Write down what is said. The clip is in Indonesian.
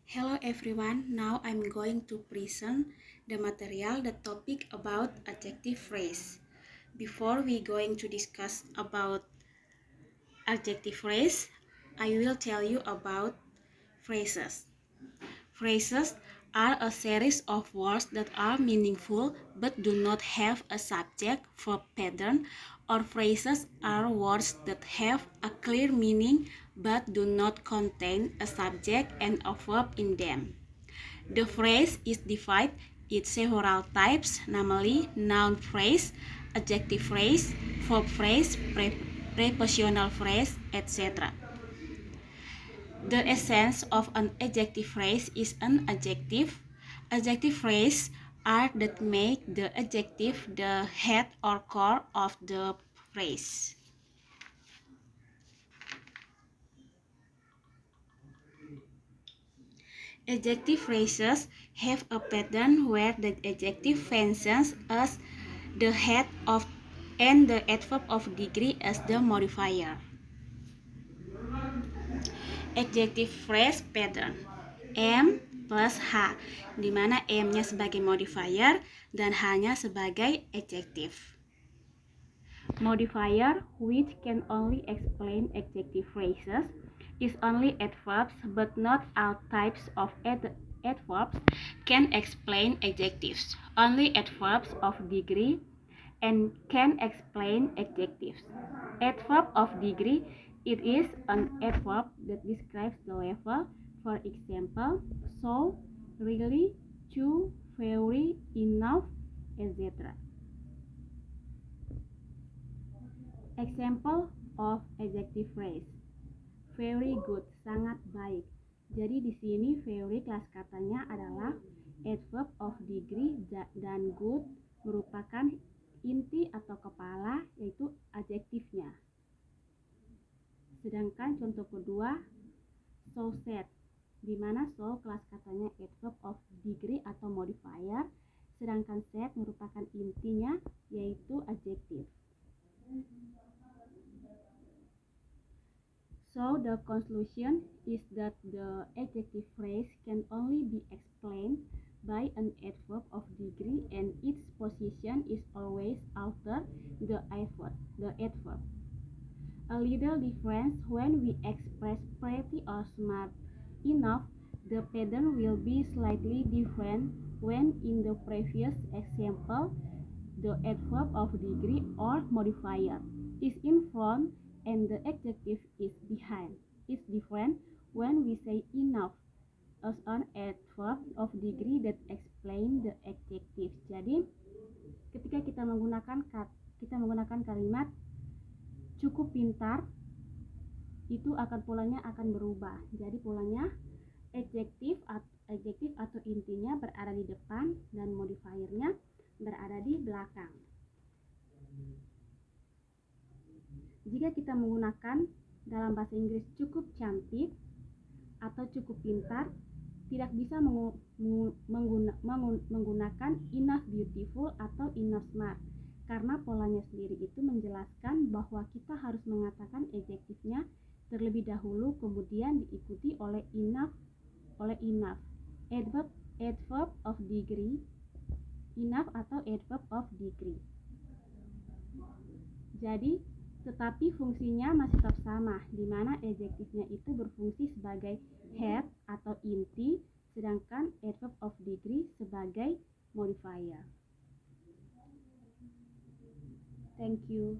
Hello everyone, now I'm going to present the material, the topic about adjective phrase. Before we going to discuss about adjective phrase, I will tell you about phrases. Phrases are a series of words that are meaningful but do not have a subject, verb pattern, or phrases are words that have a clear meaning but do not contain a subject and a verb in them. The phrase is divided into several types, namely noun phrase, adjective phrase, verb phrase, prepositional phrase, etc. The essence of an adjective phrase is an adjective. Adjective phrases are that make the adjective the head or core of the phrase. Adjective phrases have a pattern where the adjective functions as the head of and the adverb of degree as the modifier. Adjective phrase pattern M plus H, di mana M-nya sebagai modifier dan H-nya sebagai adjective. Modifier, which can only explain adjective phrases, is only adverbs, but not all types of adverbs can explain adjectives. Only adverbs of degree and can explain adjectives. Adverb of degree, it is an adverb that describes the level. For example, so, really, to, very, enough, etc. Example of adjective phrase. Very good, sangat baik. Jadi di sini very kelas katanya adalah adverb of degree dan good merupakan inti atau kepala, yaitu adjektifnya. Sedangkan contoh kedua, so sad, di mana so kelas katanya adverb of degree atau modifier, sedangkan sad merupakan intinya, yaitu adjektif. So the conclusion is that the adjective phrase can only be explained by an adverb of degree, and its position is always after the adverb. A little difference when we express pretty or smart enough, the pattern will be slightly different when in the previous example the adverb of degree or modifier is in front and the adjective is behind. It's different when we say enough as an adverb of degree that explain the adjective. Jadi ketika kita menggunakan kalimat cukup pintar, itu polanya akan berubah. Jadi polanya adjektif atau intinya berada di depan dan modifiernya berada di belakang. Jika kita menggunakan dalam bahasa Inggris cukup cantik atau cukup pintar, tidak bisa menggunakan enough beautiful atau enough smart, karena polanya sendiri itu menjelaskan bahwa kita harus mengatakan adjektifnya terlebih dahulu, kemudian diikuti oleh enough. Adverb of degree, enough atau adverb of degree. Jadi tetapi fungsinya masih tetap sama, di mana adjektifnya itu berfungsi sebagai head atau inti, sedangkan adverb of degree sebagai modifier. Thank you.